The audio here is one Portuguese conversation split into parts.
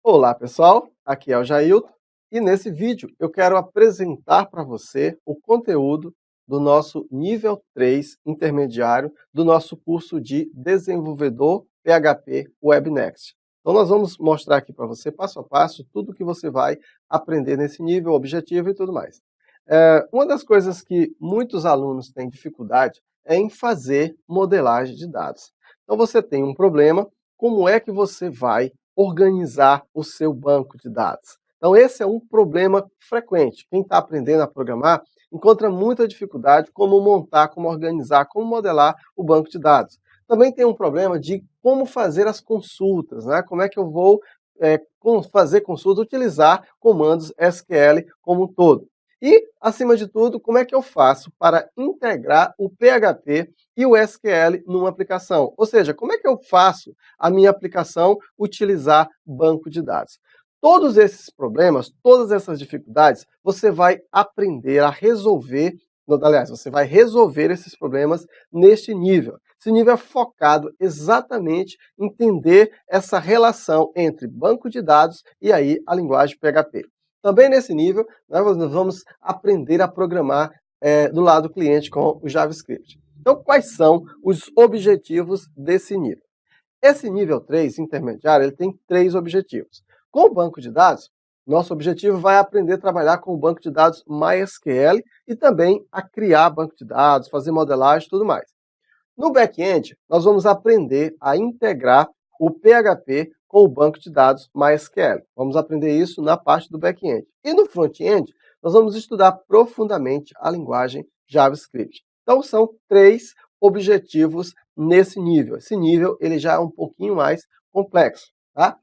Olá pessoal, aqui é o Jailton e nesse vídeo eu quero apresentar para você o conteúdo do nosso nível 3 intermediário do nosso curso de Desenvolvedor PHP Web Next. Então nós vamos mostrar aqui para você passo a passo tudo que você vai aprender nesse nível, objetivo e tudo mais. Uma das coisas que muitos alunos têm dificuldade é em fazer modelagem de dados. Então você tem um problema, como é que você vai organizar o seu banco de dados? Então esse é um problema frequente. Quem está aprendendo a programar encontra muita dificuldade como montar, como organizar, como modelar o banco de dados. Também tem um problema de como fazer as consultas, né? Como é que eu vou fazer consulta, utilizar comandos SQL como um todo. E, acima de tudo, como é que eu faço para integrar o PHP e o SQL numa aplicação? Ou seja, como é que eu faço a minha aplicação utilizar banco de dados? Todos esses problemas, todas essas dificuldades, você vai aprender a resolver, aliás, você vai resolver esses problemas neste nível. Esse nível é focado exatamente em entender essa relação entre banco de dados e aí a linguagem PHP. Também nesse nível, nós vamos aprender a programar do lado cliente com o JavaScript. Então, quais são os objetivos desse nível? Esse nível 3, intermediário, ele tem 3 objetivos. Com o banco de dados, nosso objetivo vai aprender a trabalhar com o banco de dados MySQL e também a criar banco de dados, fazer modelagem e tudo mais. No back-end, nós vamos aprender a integrar o PHP com o banco de dados MySQL. Vamos aprender isso na parte do back-end. E no front-end, nós vamos estudar profundamente a linguagem JavaScript. Então, são 3 objetivos nesse nível. Esse nível ele já é um pouquinho mais complexo, tá?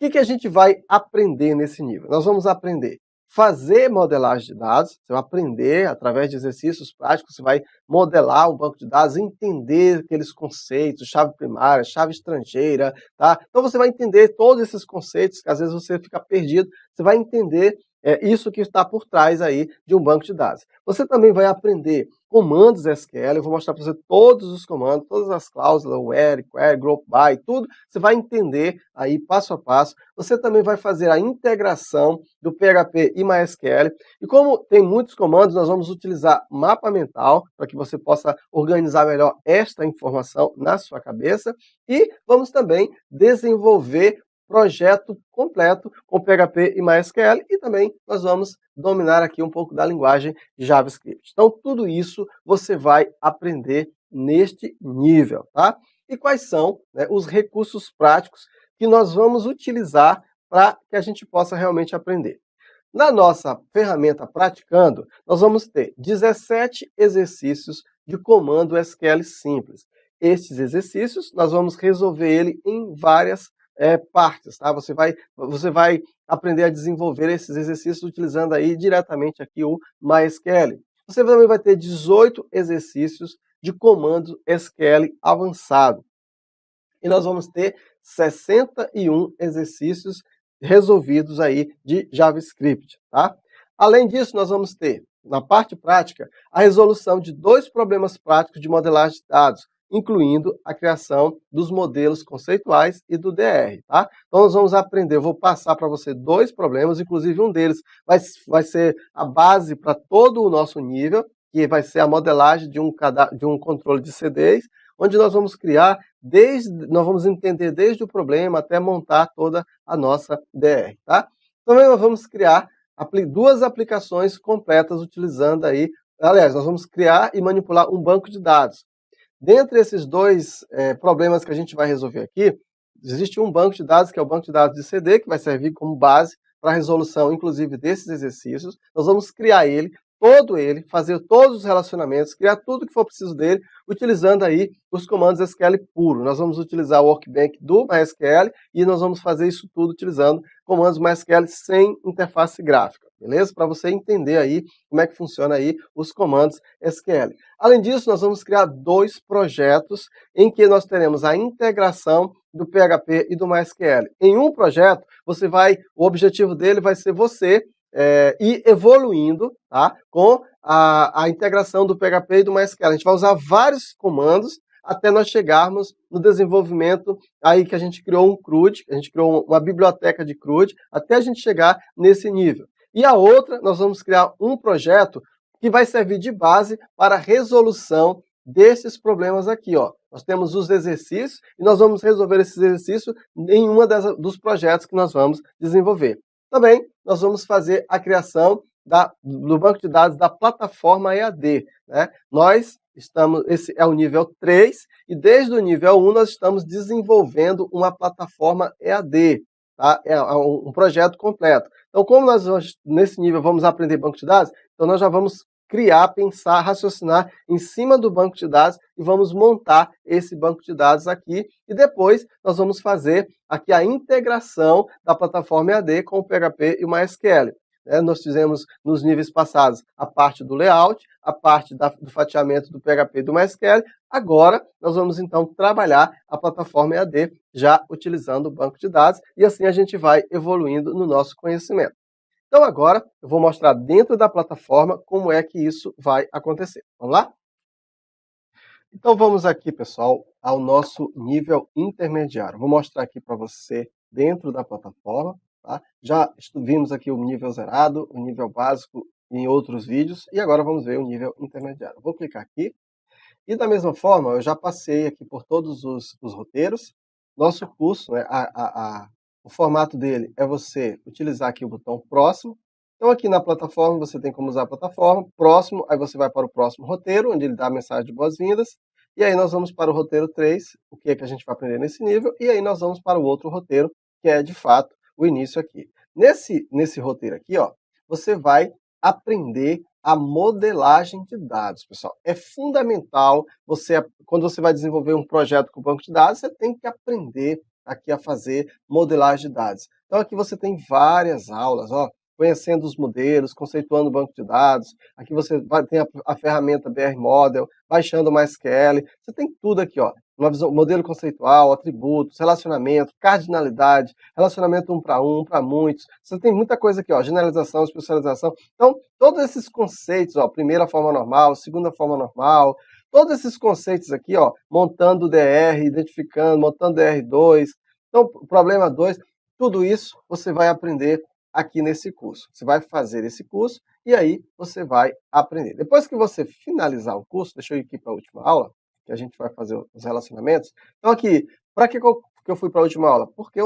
O que a gente vai aprender nesse nível? Nós vamos aprender fazer modelagem de dados, você vai aprender através de exercícios práticos, você vai modelar um banco de dados, entender aqueles conceitos, chave primária, chave estrangeira, tá? Então você vai entender todos esses conceitos, que às vezes você fica perdido, você vai entender isso que está por trás aí de um banco de dados. Você também vai aprender comandos SQL, eu vou mostrar para você todos os comandos, todas as cláusulas, where, query, group by, tudo, você vai entender aí passo a passo. Você também vai fazer a integração do PHP e MySQL. E como tem muitos comandos, nós vamos utilizar mapa mental para que você possa organizar melhor esta informação na sua cabeça. E vamos também desenvolver projeto completo com PHP e MySQL e também nós vamos dominar aqui um pouco da linguagem JavaScript. Então tudo isso você vai aprender neste nível, tá? E quais são, né, os recursos práticos que nós vamos utilizar para que a gente possa realmente aprender? Na nossa ferramenta Praticando, nós vamos ter 17 exercícios de comando SQL simples. Estes exercícios, nós vamos resolver ele em várias partes, tá? Você vai aprender a desenvolver esses exercícios utilizando aí diretamente aqui o MySQL. Você também vai ter 18 exercícios de comando SQL avançado. E nós vamos ter 61 exercícios resolvidos aí de JavaScript, tá? Além disso, nós vamos ter, na parte prática, a resolução de 2 problemas práticos de modelagem de dados, incluindo a criação dos modelos conceituais e do DR, tá? Então nós vamos aprender, eu vou passar para você 2 problemas, inclusive um deles vai ser a base para todo o nosso nível, que vai ser a modelagem de um controle de CDs, onde nós vamos criar, nós vamos entender desde o problema até montar toda a nossa DR, tá? Também nós vamos criar 2 aplicações completas utilizando aí, aliás, nós vamos criar e manipular um banco de dados. Dentre esses 2 problemas que a gente vai resolver aqui, existe um banco de dados, que é o banco de dados de CD, que vai servir como base para a resolução, inclusive, desses exercícios. Nós vamos criar ele, fazer todos os relacionamentos, criar tudo que for preciso dele, utilizando aí os comandos SQL puro. Nós vamos utilizar o Workbench do MySQL e nós vamos fazer isso tudo utilizando comandos MySQL sem interface gráfica, beleza? Para você entender aí como é que funciona aí os comandos SQL. Além disso, nós vamos criar 2 projetos em que nós teremos a integração do PHP e do MySQL. Em um projeto, o objetivo dele vai ser você ir evoluindo, tá, com a integração do PHP e do MySQL. A gente vai usar vários comandos até nós chegarmos no desenvolvimento aí que a gente criou um CRUD, a gente criou uma biblioteca de CRUD, até a gente chegar nesse nível. E a outra, nós vamos criar um projeto que vai servir de base para a resolução desses problemas aqui, ó. Nós temos os exercícios e nós vamos resolver esses exercícios em dos projetos que nós vamos desenvolver. Também nós vamos fazer a criação do banco de dados da plataforma EAD, né? Esse é o nível 3 e desde o nível 1 nós estamos desenvolvendo uma plataforma EAD, tá? É um projeto completo. Então, como nós nesse nível vamos aprender banco de dados, então nós já vamos criar, pensar, raciocinar em cima do banco de dados e vamos montar esse banco de dados aqui e depois nós vamos fazer aqui a integração da plataforma EAD com o PHP e o MySQL. Nós fizemos nos níveis passados a parte do layout, a parte do fatiamento do PHP e do MySQL. Agora nós vamos então trabalhar a plataforma EAD já utilizando o banco de dados e assim a gente vai evoluindo no nosso conhecimento. Então agora eu vou mostrar dentro da plataforma como é que isso vai acontecer. Vamos lá? Então vamos aqui, pessoal, ao nosso nível intermediário. Vou mostrar aqui para você dentro da plataforma. Tá? Já vimos aqui o nível zerado, o nível básico em outros vídeos e agora vamos ver o nível intermediário. Vou clicar aqui e da mesma forma eu já passei aqui por todos os roteiros. Nosso curso, né, o formato dele é você utilizar aqui o botão próximo. Então aqui na plataforma você tem como usar a plataforma, próximo, aí você vai para o próximo roteiro, onde ele dá a mensagem de boas-vindas. E aí nós vamos para o roteiro 3, o que é que a gente vai aprender nesse nível, e aí nós vamos para o outro roteiro, que é de fato o início aqui. Nesse roteiro aqui, ó, você vai aprender a modelagem de dados, pessoal. É fundamental, quando você vai desenvolver um projeto com banco de dados, você tem que aprender aqui a fazer modelagem de dados. Então aqui você tem várias aulas, ó, conhecendo os modelos, conceituando o banco de dados. Aqui você ter a ferramenta BR Model, baixando o MySQL. Você tem tudo aqui, ó. Uma visão, modelo conceitual, atributos, relacionamento, cardinalidade, relacionamento um para muitos. Você tem muita coisa aqui, ó, generalização, especialização. Então, todos esses conceitos, ó, primeira forma normal, segunda forma normal, todos esses conceitos aqui, ó, montando DR, identificando, montando DR2, então, problema 2, tudo isso você vai aprender aqui nesse curso. Você vai fazer esse curso e aí você vai aprender. Depois que você finalizar o curso, deixa eu ir aqui para a última aula, que a gente vai fazer os relacionamentos. Então aqui, para que eu fui para a última aula? Porque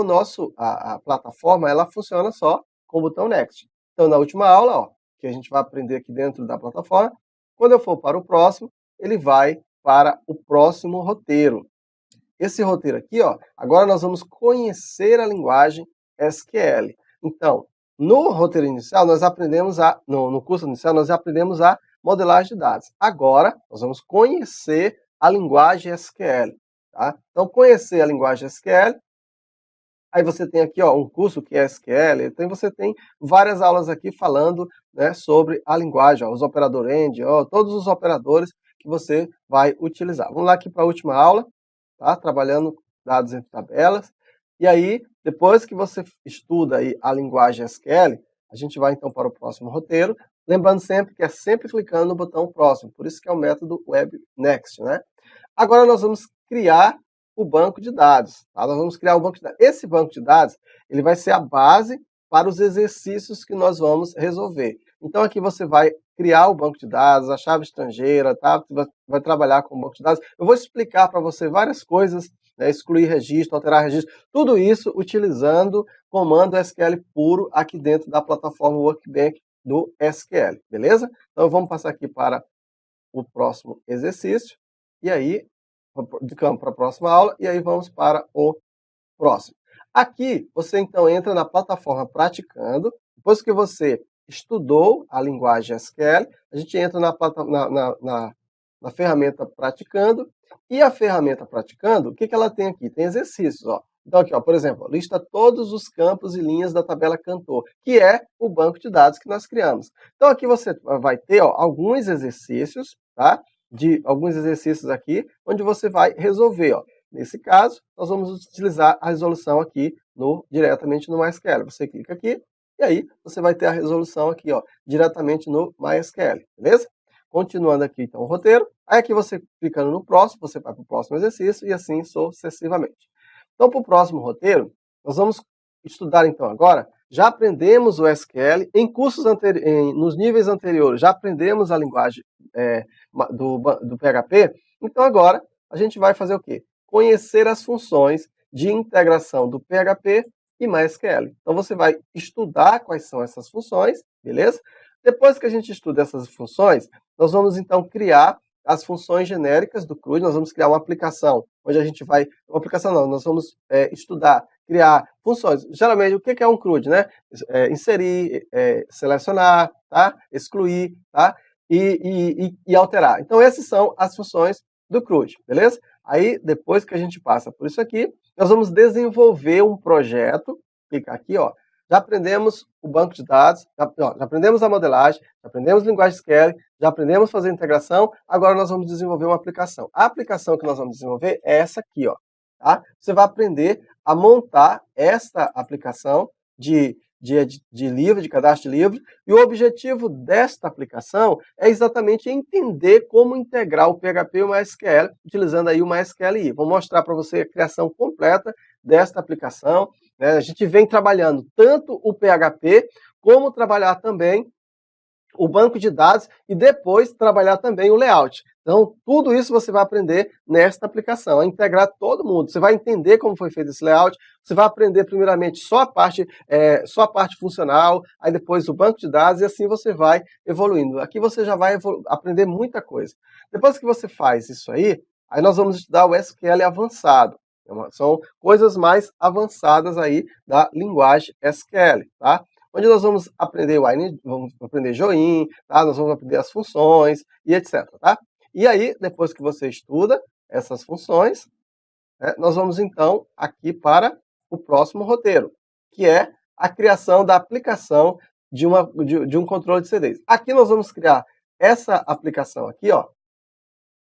a plataforma, ela funciona só com o botão Next. Então na última aula, ó, que a gente vai aprender aqui dentro da plataforma, quando eu for para o próximo, ele vai para o próximo roteiro. Esse roteiro aqui, ó, agora nós vamos conhecer a linguagem SQL. Então, no roteiro inicial, nós aprendemos no curso inicial, nós aprendemos a modelagem de dados. Agora, nós vamos conhecer a linguagem SQL. Tá? Então, conhecer a linguagem SQL, aí você tem aqui, ó, um curso que é SQL, então você tem várias aulas aqui falando, né, sobre a linguagem, ó, os operador end, ó, todos os operadores que você vai utilizar. Vamos lá aqui para a última aula, tá? Trabalhando dados entre tabelas. E aí, depois que você estuda aí a linguagem SQL, a gente vai então para o próximo roteiro, lembrando sempre que é sempre clicando no botão próximo, por isso que é o método Web Next, né? Agora nós vamos criar o banco de dados, tá? Nós vamos criar o banco de dados. Esse banco de dados, ele vai ser a base para os exercícios que nós vamos resolver. Então aqui você vai criar o banco de dados, a chave estrangeira, tá? Você vai trabalhar com o banco de dados. Eu vou explicar para você várias coisas, né? Excluir registro, alterar registro, tudo isso utilizando comando SQL puro aqui dentro da plataforma Workbench do SQL, beleza? Então vamos passar aqui para o próximo exercício, e aí, ficamos para a próxima aula, e aí vamos para o próximo. Aqui, você então entra na plataforma Praticando, depois que você estudou a linguagem SQL, a gente entra na ferramenta Praticando, e a ferramenta Praticando, o que ela tem aqui? Tem exercícios, ó. Então aqui, ó, por exemplo, lista todos os campos e linhas da tabela Cantor, que é o banco de dados que nós criamos. Então aqui você vai ter, ó, alguns exercícios, tá? Alguns exercícios aqui, onde você vai resolver, ó. Nesse caso, nós vamos utilizar a resolução aqui diretamente no MySQL. Você clica aqui e aí você vai ter a resolução aqui, ó, diretamente no MySQL, beleza? continuando aqui então o roteiro, aí aqui você clicando no próximo, você vai para o próximo exercício e assim sucessivamente. Então, para o próximo roteiro, nós vamos estudar então agora, já aprendemos o SQL, em cursos nos níveis anteriores, já aprendemos a linguagem do PHP, então agora a gente vai fazer o quê? Conhecer as funções de integração do PHP e MySQL. Então você vai estudar quais são essas funções, beleza? Depois que a gente estuda essas funções, nós vamos então criar as funções genéricas do CRUD, nós vamos criar uma aplicação, onde a gente vai... Uma aplicação não, nós vamos estudar, criar funções. Geralmente, o que é um CRUD, né? Inserir, selecionar, tá? Excluir, tá? E alterar. Então, essas são as funções do CRUD, beleza? Aí, depois que a gente passa por isso aqui, nós vamos desenvolver um projeto, clica aqui, ó, já aprendemos o banco de dados, já aprendemos a modelagem, já aprendemos linguagem SQL, já aprendemos a fazer integração, agora nós vamos desenvolver uma aplicação. A aplicação que nós vamos desenvolver é essa aqui, ó, tá? Você vai aprender a montar esta aplicação de livro, de cadastro de livro, e o objetivo desta aplicação é exatamente entender como integrar o PHP e o MySQL, utilizando aí o MySQLi. Vou mostrar para você a criação completa desta aplicação. A gente vem trabalhando tanto o PHP, como trabalhar também o banco de dados e depois trabalhar também o layout. Então, tudo isso você vai aprender nesta aplicação, a integrar todo mundo. Você vai entender como foi feito esse layout, você vai aprender primeiramente só a parte funcional, aí depois o banco de dados e assim você vai evoluindo. Aqui você já vai aprender muita coisa. Depois que você faz isso aí nós vamos estudar o SQL avançado. São coisas mais avançadas aí da linguagem SQL, tá? Onde nós vamos aprender vamos aprender join, tá? Nós vamos aprender as funções e etc, tá? E aí, depois que você estuda essas funções, nós vamos então aqui para o próximo roteiro, que é a criação da aplicação de um controle de CDs. Aqui nós vamos criar essa aplicação aqui, ó.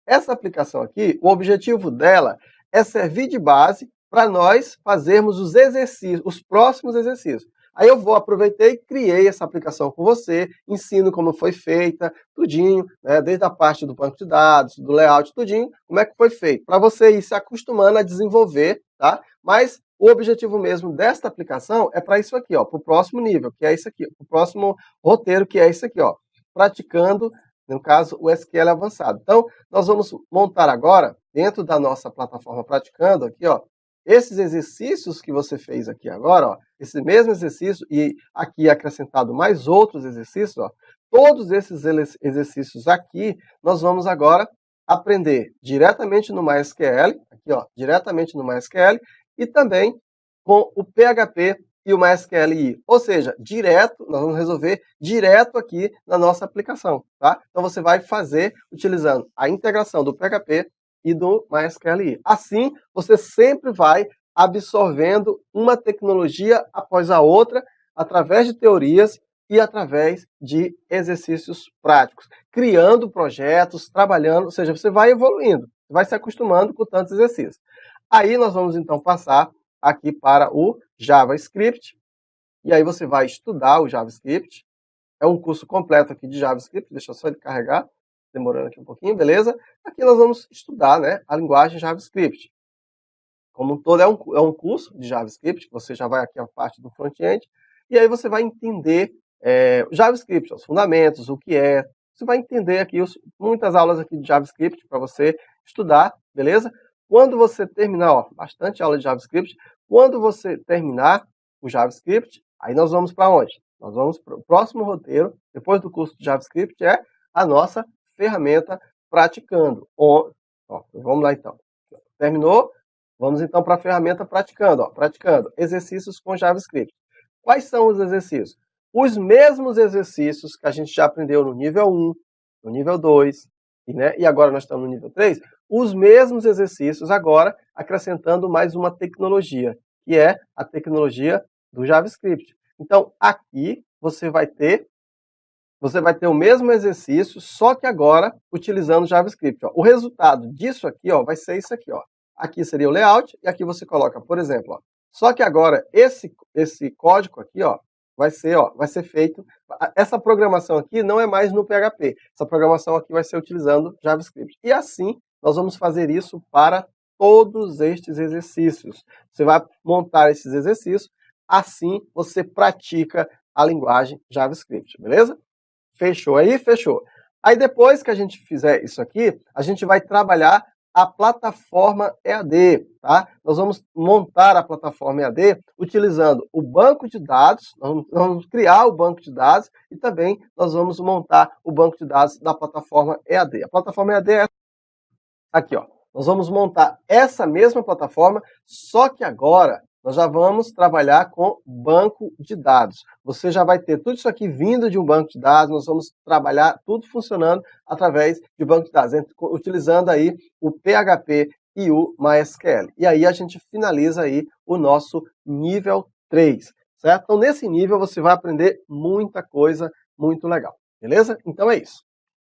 Essa aplicação aqui, o objetivo dela é servir de base para nós fazermos os exercícios, os próximos exercícios. Aí eu aproveitei e criei essa aplicação com você, ensino como foi feita, tudinho, né, desde a parte do banco de dados, do layout, tudinho, como é que foi feito, para você ir se acostumando a desenvolver, tá? Mas o objetivo mesmo desta aplicação é para isso aqui, ó, para o próximo nível, que é isso aqui, para o próximo roteiro, que é isso aqui, ó, praticando, no caso, o SQL avançado. Então, nós vamos montar agora, dentro da nossa plataforma Praticando, aqui, ó, esses exercícios que você fez aqui agora, ó, esse mesmo exercício e aqui acrescentado mais outros exercícios, ó, todos esses exercícios aqui, nós vamos agora aprender diretamente no MySQL, aqui, ó, diretamente no MySQL e também com o PHP e o MySQLi, ou seja, direto, nós vamos resolver direto aqui na nossa aplicação, tá? Então você vai fazer utilizando a integração do PHP e do MySQLi. Assim, você sempre vai absorvendo uma tecnologia após a outra, através de teorias e através de exercícios práticos, criando projetos, trabalhando, ou seja, você vai evoluindo, vai se acostumando com tantos exercícios. Aí nós vamos então passar aqui para o JavaScript, e aí você vai estudar o JavaScript. É um curso completo aqui de JavaScript, deixa só ele carregar, demorando aqui um pouquinho, beleza? Aqui nós vamos estudar, né, a linguagem JavaScript. Como um todo, é um curso de JavaScript, você já vai aqui a parte do front-end, e aí você vai entender o JavaScript, os fundamentos, o que é. Você vai entender aqui muitas aulas aqui de JavaScript para você estudar, beleza? Quando você terminar, ó, bastante aula de JavaScript, quando você terminar o JavaScript, aí nós vamos para onde? Nós vamos para o próximo roteiro, depois do curso de JavaScript, é a nossa ferramenta Praticando. Ó, vamos lá então. Terminou? Vamos então para a ferramenta Praticando. Ó, praticando exercícios com JavaScript. Quais são os exercícios? Os mesmos exercícios que a gente já aprendeu no nível 1, no nível 2, e agora nós estamos no nível 3, os mesmos exercícios agora acrescentando mais uma tecnologia, que é a tecnologia do JavaScript. Então, aqui você vai ter o mesmo exercício, só que agora utilizando JavaScript. Ó. O resultado disso aqui, ó, vai ser isso aqui. Ó. Aqui seria o layout, e aqui você coloca, por exemplo, ó, só que agora esse código aqui, ó, vai ser feito. Essa programação aqui não é mais no PHP. Essa programação aqui vai ser utilizando JavaScript. E assim, nós vamos fazer isso para todos estes exercícios. Você vai montar esses exercícios, assim você pratica a linguagem JavaScript, beleza? Fechou aí? Fechou. Aí depois que a gente fizer isso aqui, a gente vai trabalhar a plataforma EAD, tá? Nós vamos montar a plataforma EAD utilizando o banco de dados, nós vamos criar o banco de dados e também nós vamos montar o banco de dados da plataforma EAD. A plataforma EAD é aqui, ó. Nós vamos montar essa mesma plataforma, só que agora nós já vamos trabalhar com banco de dados. Você já vai ter tudo isso aqui vindo de um banco de dados, nós vamos trabalhar tudo funcionando através de banco de dados, utilizando aí o PHP e o MySQL. E aí a gente finaliza aí o nosso nível 3, certo? Então nesse nível você vai aprender muita coisa muito legal, beleza? Então é isso.